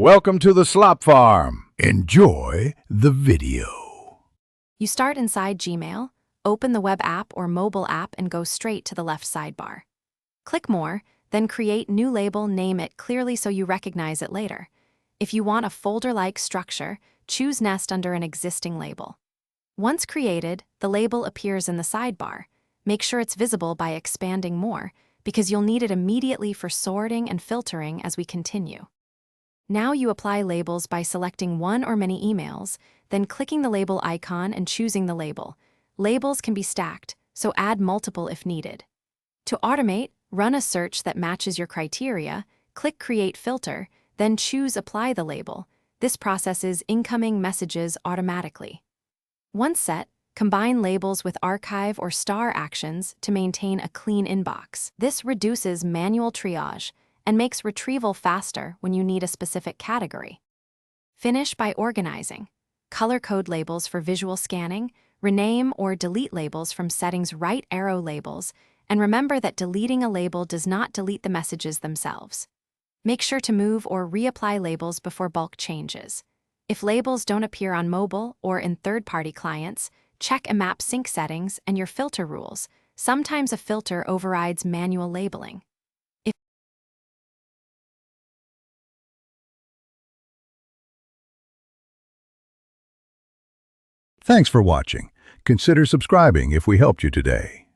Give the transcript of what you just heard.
Welcome to the Slop Farm. Enjoy the video. You start inside Gmail, open the web app or mobile app and go straight to the left sidebar. Click More, then create new label, name it clearly so you recognize it later. If you want a folder-like structure, choose Nest under an existing label. Once created, the label appears in the sidebar. Make sure it's visible by expanding more, because you'll need it immediately for sorting and filtering as we continue. Now you apply labels by selecting one or many emails, then clicking the label icon and choosing the label. Labels can be stacked, so add multiple if needed. To automate, run a search that matches your criteria, click Create Filter, then choose Apply the label. This processes incoming messages automatically. Once set, combine labels with archive or star actions to maintain a clean inbox. This reduces manual triage and makes retrieval faster when you need a specific category. Finish by organizing. Color code labels for visual scanning, rename or delete labels from settings, right arrow labels, and remember that deleting a label does not delete the messages themselves. Make sure to move or reapply labels before bulk changes. If labels don't appear on mobile or in third-party clients, check IMAP sync settings and your filter rules. Sometimes a filter overrides manual labeling. Thanks for watching. Consider subscribing if we helped you today.